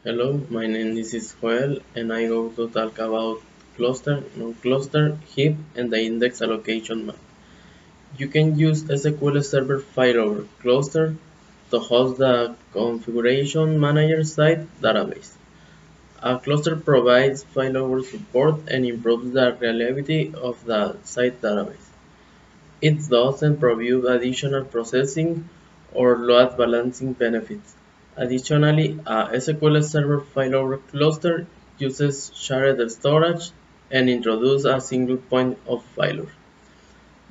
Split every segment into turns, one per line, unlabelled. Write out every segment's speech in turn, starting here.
Hello, my name is Joel, and I go to talk about cluster, non-cluster, heap, and the index allocation map. You can use SQL Server File over Cluster to host the configuration manager site database. A cluster provides failover support and improves the reliability of the site database. It doesn't provide additional processing or load balancing benefits. Additionally, a SQL Server failover cluster uses shared storage and introduces a single point of failure.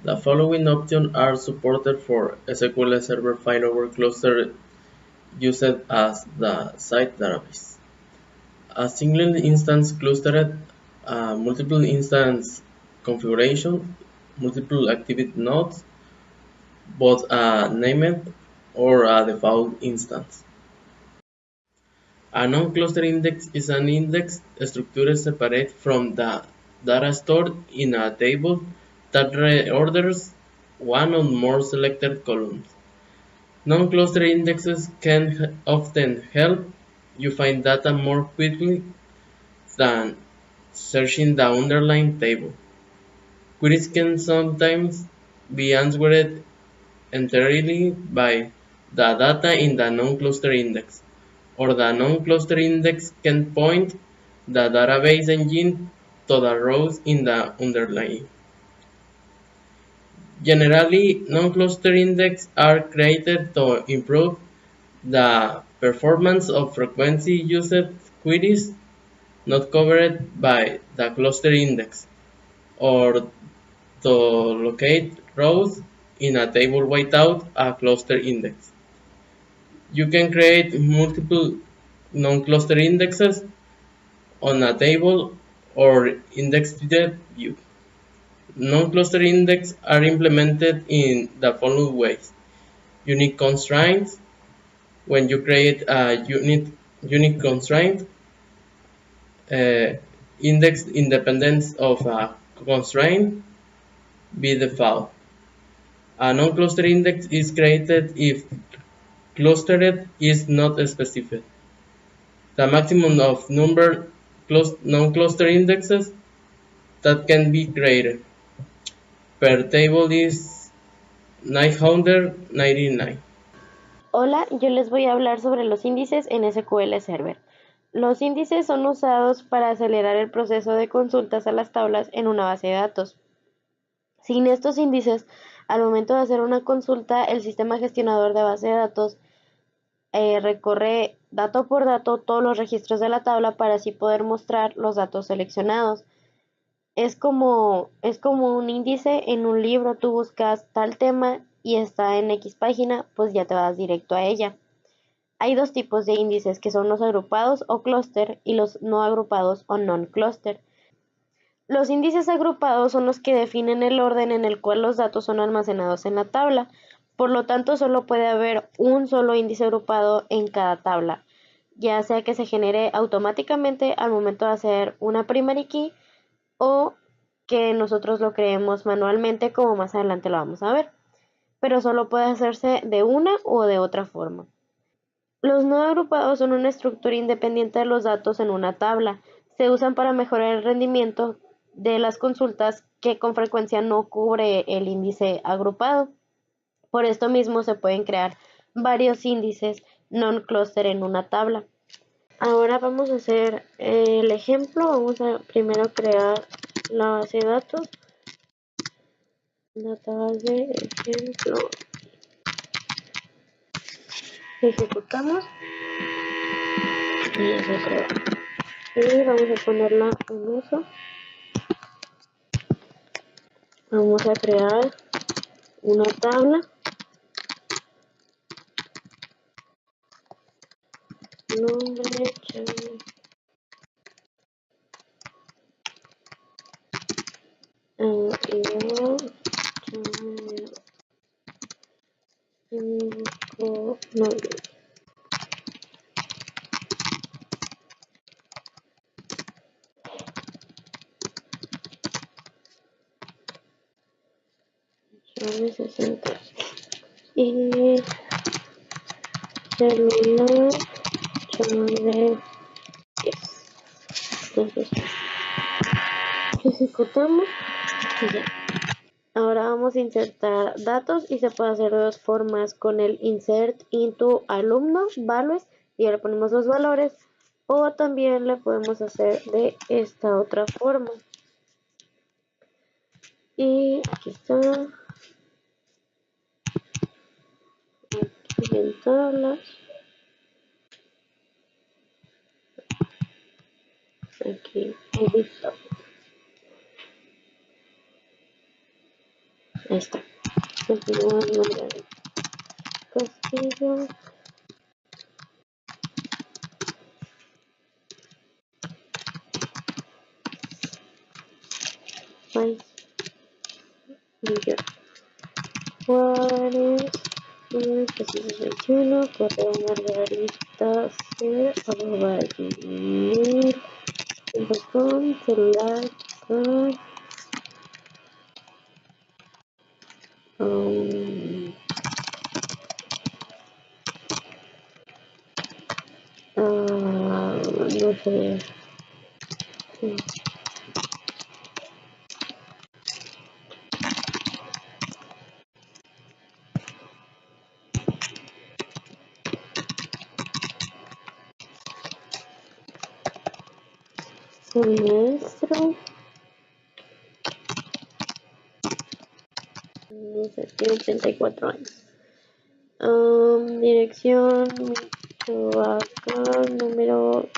The following options are supported for SQL Server failover cluster used as the site database. A single instance clustered, multiple instance configuration, multiple activity nodes, both a named or a default instance. A non-cluster index is an index structure separate from the data stored in a table that reorders one or more selected columns. Non-cluster indexes can often help you find data more quickly than searching the underlying table. Queries can sometimes be answered entirely by the data in the non-cluster index, or the non-cluster index can point the database engine to the rows in the underlying. Generally, non-cluster indexes are created to improve the performance of frequently used queries not covered by the cluster index, or to locate rows in a table without a cluster index. You can create multiple non-cluster indexes on a table or indexed view. Non-cluster indexes are implemented in the following ways. Unique constraints. When you create a unique constraint, uh, index independence of a constraint be default. A non-cluster index is created if clustered is not specified. The maximum of number non-cluster indexes that can be created per table is 999.
Hola, yo les voy a hablar sobre los índices en SQL Server. Los índices son usados para acelerar el proceso de consultas a las tablas en una base de datos. Sin estos índices, al momento de hacer una consulta, el sistema gestionador de base de datos recorre dato por dato todos los registros de la tabla para así poder mostrar los datos seleccionados. Es como un índice en un libro, tú buscas tal tema y está en X página, pues ya te vas directo a ella. Hay dos tipos de índices que son los agrupados o clúster y los no agrupados o non-cluster. Los índices agrupados son los que definen el orden en el cual los datos son almacenados en la tabla. Por lo tanto, solo puede haber un solo índice agrupado en cada tabla, ya sea que se genere automáticamente al momento de hacer una primary key o que nosotros lo creemos manualmente, como más adelante lo vamos a ver. Pero solo puede hacerse de una o de otra forma. Los no agrupados son una estructura independiente de los datos en una tabla. Se usan para mejorar el rendimiento de las consultas que con frecuencia no cubre el índice agrupado. Por esto mismo se pueden crear varios índices non-cluster en una tabla. Ahora vamos a hacer el ejemplo. Vamos a primero crear la base de datos. Database, ejemplo. Ejecutamos y ya se creó. Y vamos a ponerla en uso. Vamos a crear una tabla. Nombre, channel, igual, channel, info, nombre. Channel 60. Y celular, channel Entonces ejecutamos y ya. Ahora vamos a insertar datos y se puede hacer de dos formas, con el insert into alumno values y le ponemos los valores, o también le podemos hacer de esta otra forma. Y aquí está, aquí en tablas, aquí editado. Ahí está. Continúa el nombre de Castillo. País. Villa Juárez. 1921. Correo Margarita C. arroba gmail.com. Celular. Um, no sé. Maestro. No sé, tiene 84 años. Dirección Michoacán, número.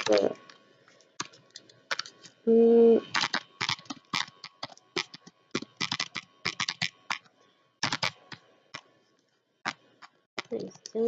Ahí está.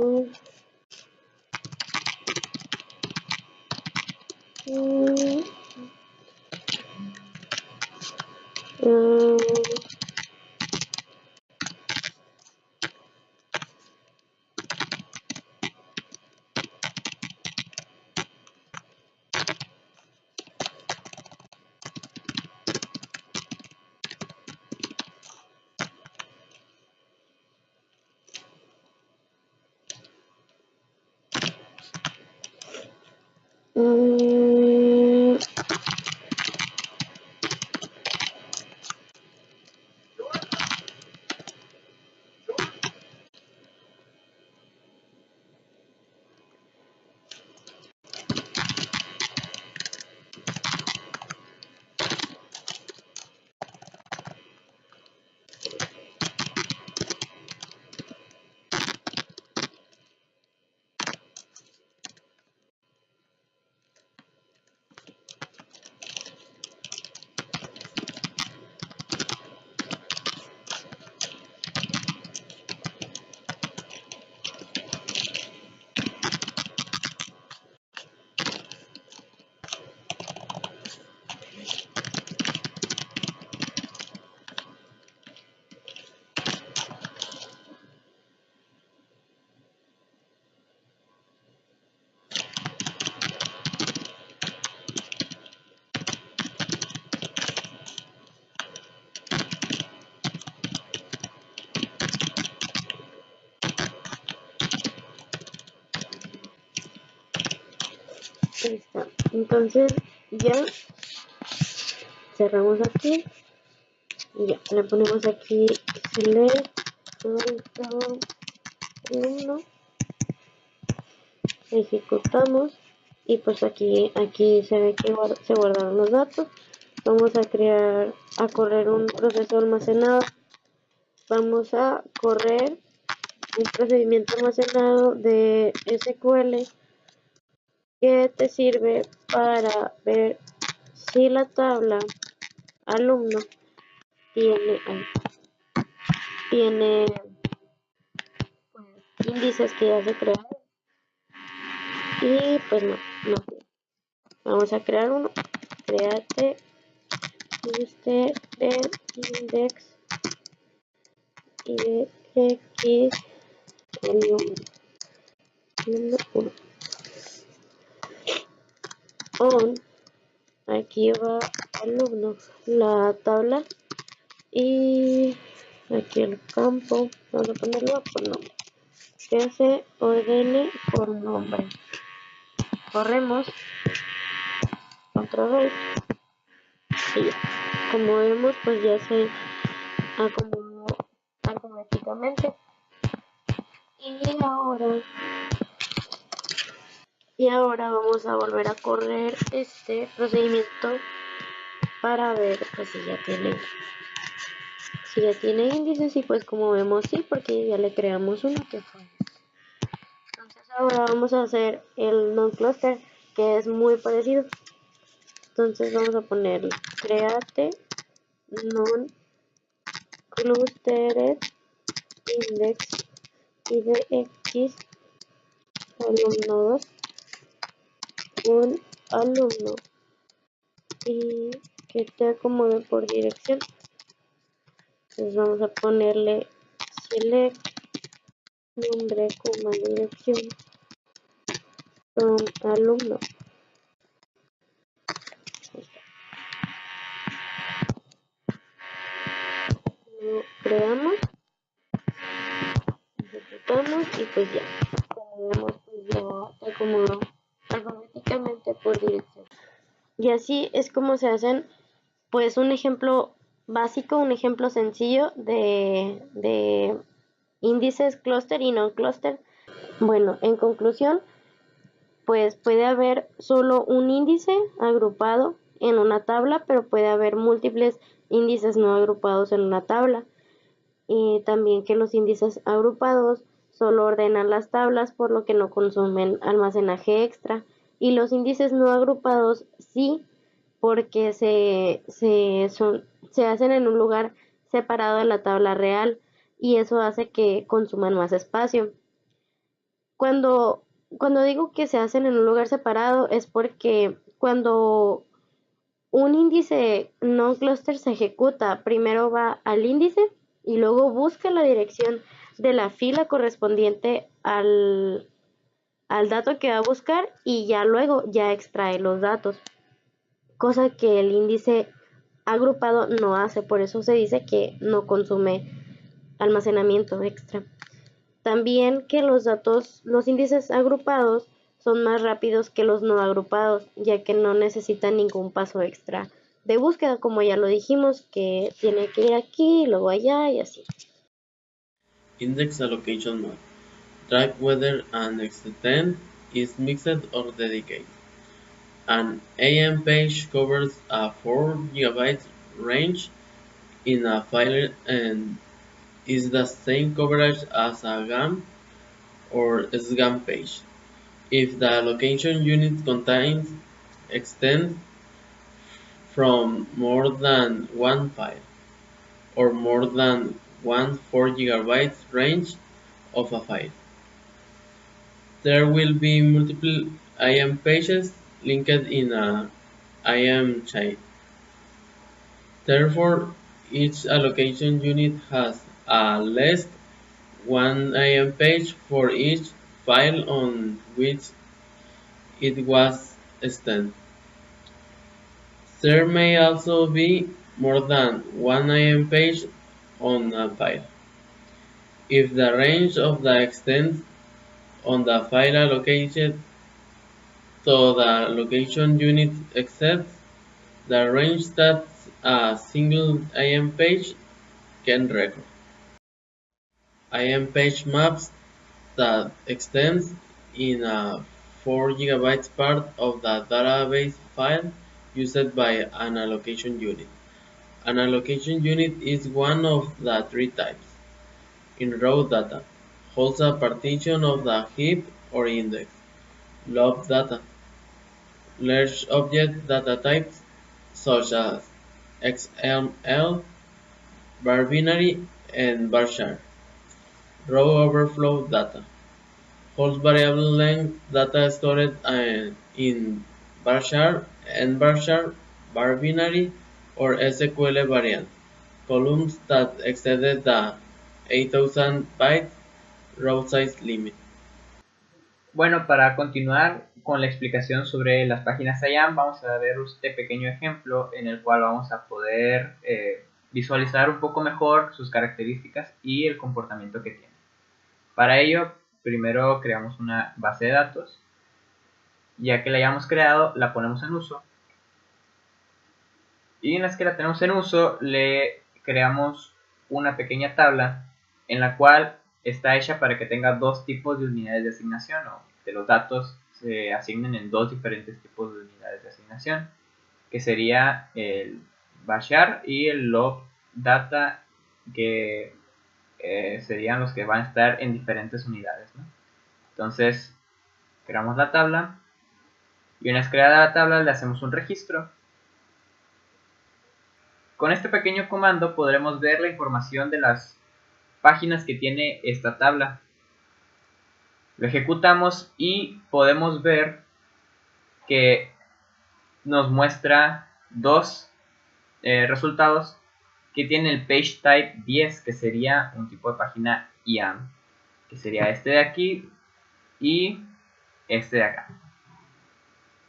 Ahí está. Entonces ya cerramos aquí y ya le ponemos aquí select alumno, ejecutamos y pues aquí se ve que se guardaron los datos. Vamos a correr un proceso almacenado. Vamos a correr un procedimiento almacenado de SQL que te sirve para ver si la tabla alumno tiene pues, índices que ya se crearon, y pues no. Vamos a crear uno. Créate este del index y de x el 1 on. Aquí va alumno la tabla y aquí el campo vamos a ponerlo por nombre, que se ordene por nombre. Corremos. Ctrl y ya. Como vemos, pues ya se acomodó alfabéticamente. Y ahora vamos a volver a correr este procedimiento para ver pues si ya tiene índices, y pues como vemos sí, porque ya le creamos uno que fue. Entonces ahora vamos a hacer el non-cluster, que es muy parecido. Entonces vamos a ponerle create non-clustered index idx alumno 2, un alumno, y que te acomode por dirección. Entonces vamos a ponerle select nombre, dirección from alumno. Lo creamos, ejecutamos y pues ya. Como vemos, pues ya te acomodó alfabéticamente por dirección. Y así es como se hacen, pues, un ejemplo básico, un ejemplo sencillo de índices cluster y no cluster. Bueno, en conclusión, pues puede haber solo un índice agrupado en una tabla, pero puede haber múltiples índices no agrupados en una tabla. Y también que los índices agrupados solo ordenan las tablas, por lo que no consumen almacenaje extra. Y los índices no agrupados sí, porque se hacen en un lugar separado de la tabla real, y eso hace que consuman más espacio. Cuando, cuando digo que se hacen en un lugar separado es porque cuando un índice non-cluster se ejecuta, primero va al índice y luego busca la dirección de la fila correspondiente al dato que va a buscar, y ya luego ya extrae los datos, cosa que el índice agrupado no hace. Por eso se dice que no consume almacenamiento extra. También que los índices agrupados son más rápidos que los no agrupados, ya que no necesitan ningún paso extra de búsqueda, como ya lo dijimos, que tiene que ir aquí, luego allá y así.
Index allocation map. Track whether an extent is mixed or dedicated. An AM page covers a 4 GB range in a file and is the same coverage as a GAM or SGAM page. If the allocation unit contains extends from more than one file or more than one 4 GB range of a file, there will be multiple IAM pages linked in a IAM chain. Therefore, each allocation unit has at least one IAM page for each file on which it was extended. There may also be more than one IAM page on a file. If the range of the extent on the file allocated to the allocation unit exceeds the range that a single IAM page can record. IAM page maps that extends in a 4 GB part of the database file used by an allocation unit. An allocation unit is one of the three types in raw data, holds a partition of the heap or index, log data, large object data types such as XML, bar binary, and varchar, raw overflow data, holds variable length data stored in varchar, nvarchar, bar binary, or SQL variant, columns that exceeded the 8000 byte row size limit.
Bueno, para continuar con la explicación sobre las páginas IAM, vamos a ver este pequeño ejemplo en el cual vamos a poder visualizar un poco mejor sus características y el comportamiento que tienen. Para ello, primero creamos una base de datos. Ya que la hayamos creado, la ponemos en uso y en las que la tenemos en uso le creamos una pequeña tabla en la cual está hecha para que tenga dos tipos de unidades de asignación, o que los datos se asignen en dos diferentes tipos de unidades de asignación, que sería el varchar y el log data, que serían los que van a estar en diferentes unidades, ¿no? Entonces creamos la tabla y una vez creada la tabla le hacemos un registro. Con este pequeño comando podremos ver la información de las páginas que tiene esta tabla. Lo ejecutamos y podemos ver que nos muestra dos resultados que tiene el page type 10, que sería un tipo de página IAM, que sería este de aquí y este de acá.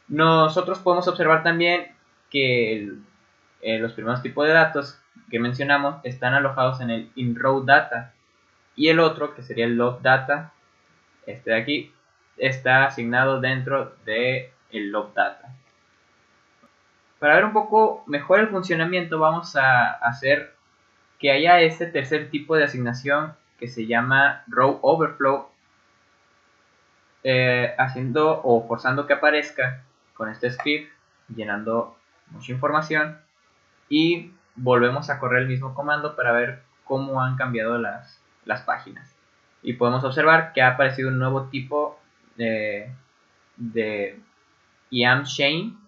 Nosotros podemos observar también que los primeros tipos de datos que mencionamos están alojados en el in-row data, y el otro, que sería el log data, este de aquí, está asignado dentro de el log data. Para ver un poco mejor el funcionamiento, vamos a hacer que haya este tercer tipo de asignación que se llama row overflow, haciendo o forzando que aparezca con este script, llenando mucha información, y volvemos a correr el mismo comando para ver cómo han cambiado las páginas. Y podemos observar que ha aparecido un nuevo tipo de IAM chain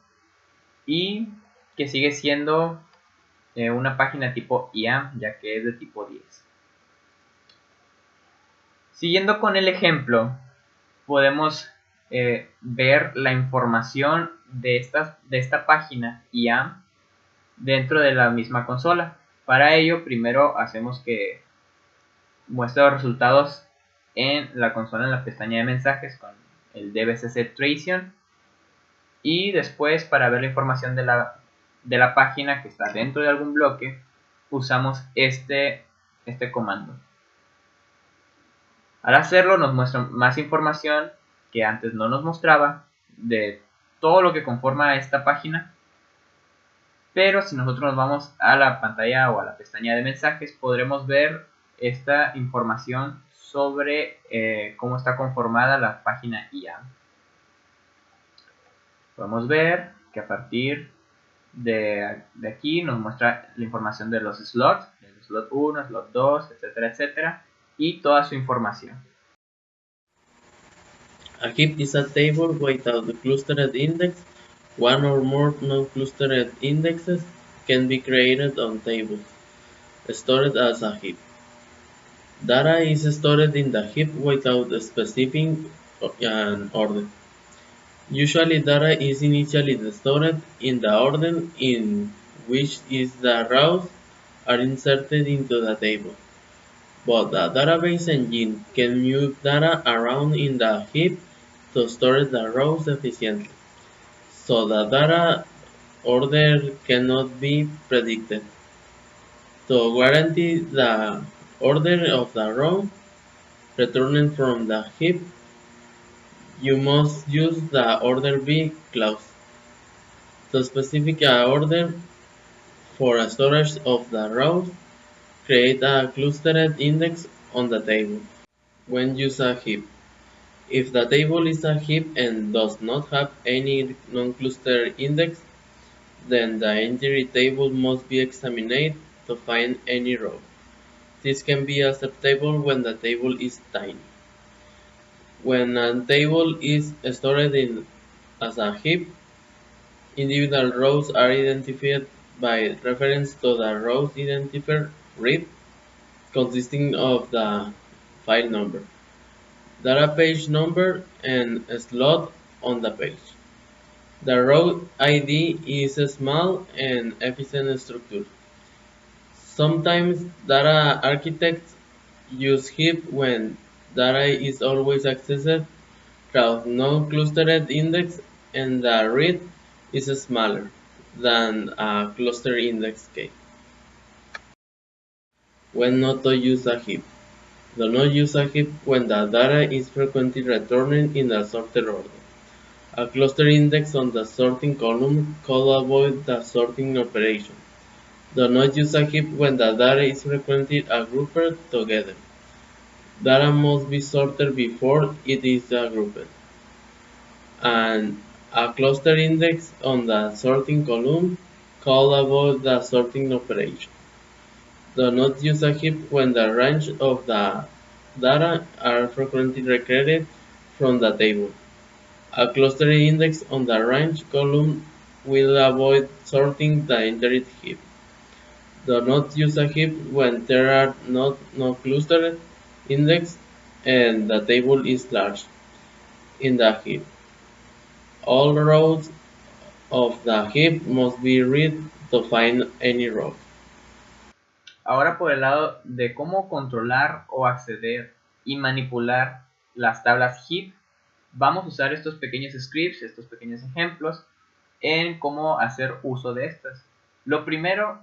y que sigue siendo una página tipo IAM, ya que es de tipo 10. Siguiendo con el ejemplo, podemos ver la información de esta página IAM dentro de la misma consola. Para ello, primero hacemos que muestre los resultados en la consola, en la pestaña de mensajes, con el dbcc Traction, y después, para ver la información de la página que está dentro de algún bloque, usamos este comando. Al hacerlo nos muestra más información que antes no nos mostraba de todo lo que conforma esta página, pero si nosotros nos vamos a la pantalla o a la pestaña de mensajes, podremos ver esta información sobre cómo está conformada la página IAM. Podemos ver que a partir de aquí nos muestra la información de los slots, el slot 1, slot 2, etcétera, etcétera, y toda su información.
A heap is a table without a clustered index. One or more non-clustered indexes can be created on tables, stored as a heap. Data is stored in the heap without specifying an order. Usually data is initially stored in the order in which the rows are inserted into the table, but the database engine can move data around in the heap to store the rows efficiently, so the data order cannot be predicted. To guarantee the order of the row returning from the heap, you must use the order by clause. To specify an order for storage of the rows, create a clustered index on the table. When use a heap. If the table is a heap and does not have any non-clustered index, then the entire table must be examined to find any row. This can be acceptable when the table is tiny. When a table is stored as a heap, individual rows are identified by reference to the rows identifier read, consisting of the file number, data page number, and a slot on the page. The row ID is a small and efficient structure. Sometimes data architects use heap when data is always accessed through non-clustered index and the read is smaller than a cluster index case. When not to use a heap. Do not use a heap when the data is frequently returned in a sorted order. A cluster index on the sorting column could avoid the sorting operation. Do not use a heap when the data is frequently grouped together. Data must be sorted before it is grouped. And a cluster index on the sorting column could avoid the sorting operation. Do not use a heap when the range of the data are frequently recreated from the table. A cluster index on the range column will avoid sorting the entire heap. Do not use a heap when there are no cluster index and the table is large. In the heap, all rows of the heap must be read to find any row.
Ahora por el lado de cómo controlar o acceder y manipular las tablas heap, vamos a usar estos pequeños scripts, estos pequeños ejemplos en cómo hacer uso de estas. Lo primero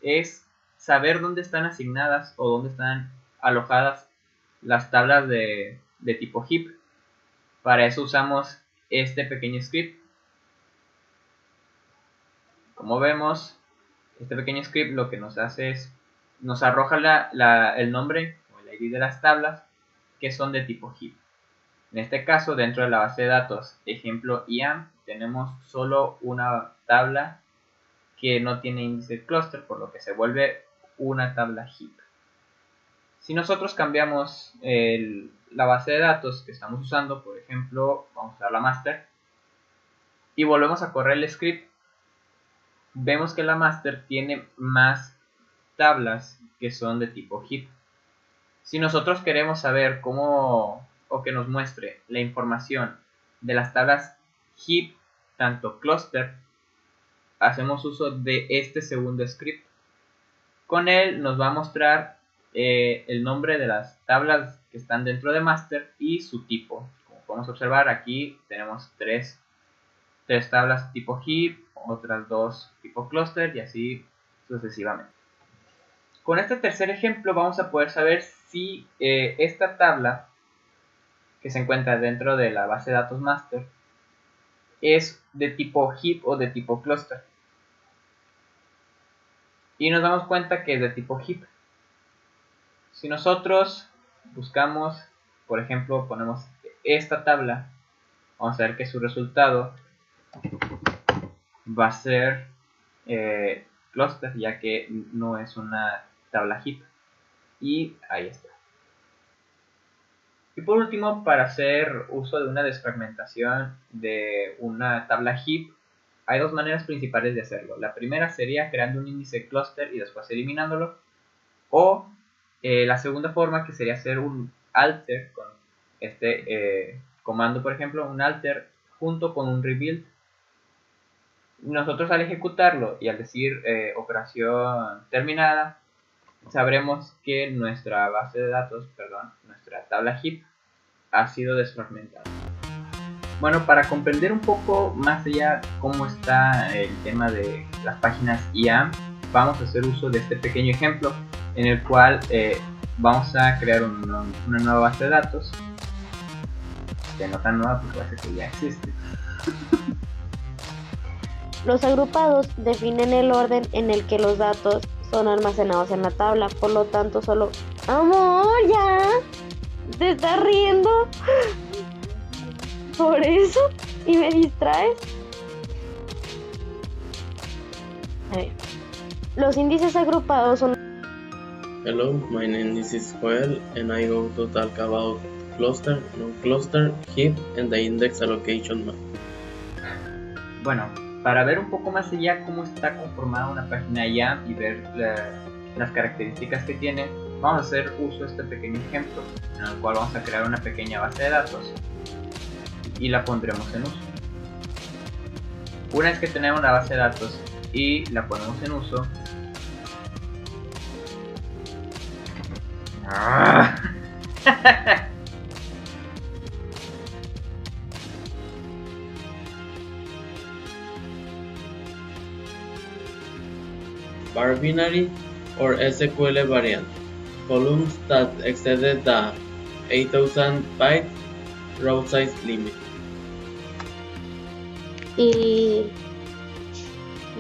es saber dónde están asignadas o dónde están alojadas las tablas de tipo heap. Para eso usamos este pequeño script. Como vemos, este pequeño script lo que nos hace es nos arroja el nombre o el ID de las tablas que son de tipo heap. En este caso, dentro de la base de datos ejemplo IAM, tenemos solo una tabla que no tiene índice cluster, por lo que se vuelve una tabla heap. Si nosotros cambiamos la base de datos que estamos usando, por ejemplo, vamos a usar la master, y volvemos a correr el script, vemos que la master tiene más tablas que son de tipo heap. Si nosotros queremos saber cómo o que nos muestre la información de las tablas heap, tanto cluster, hacemos uso de este segundo script. Con él nos va a mostrar el nombre de las tablas que están dentro de master y su tipo. Como podemos observar, aquí tenemos tres tablas tipo heap, otras dos tipo cluster y así sucesivamente. Con este tercer ejemplo vamos a poder saber si esta tabla que se encuentra dentro de la base de datos master es de tipo heap o de tipo cluster. Y nos damos cuenta que es de tipo heap. Si nosotros buscamos, por ejemplo, ponemos esta tabla, vamos a ver que su resultado va a ser cluster, ya que no es una tabla heap. Y ahí está. Y por último, para hacer uso de una desfragmentación de una tabla heap, hay dos maneras principales de hacerlo. La primera sería creando un índice cluster y después eliminándolo. O la segunda forma, que sería hacer un alter con este comando, por ejemplo, un alter junto con un rebuild. Nosotros al ejecutarlo y al decir operación terminada, sabremos que nuestra base de datos, nuestra tabla heap ha sido desfragmentada. Bueno, para comprender un poco más allá cómo está el tema de las páginas IAM, vamos a hacer uso de este pequeño ejemplo en el cual vamos a crear una nueva base de datos. No tan nueva porque parece que ya existe.
Los agrupados definen el orden en el que los datos son almacenados en la tabla, por lo tanto solo... ¡Amor, ya! ¿Te estás riendo? ¿Por eso? ¿Y me distraes? A ver. Los índices agrupados son...
Hello, my name is Joel and I go to talk about cluster, non-cluster, heap and the index allocation map.
Bueno, para ver un poco más allá cómo está conformada una página IAM y ver las características que tiene, vamos a hacer uso de este pequeño ejemplo en el cual vamos a crear una pequeña base de datos y la pondremos en uso. Una vez que tenemos la base de datos y la ponemos en uso,
Var binary or SQL variant, columns that exceeded the 8000 byte row size limit.
y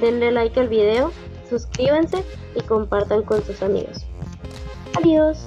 denle like al video, suscríbanse y compartan con sus amigos. Adiós.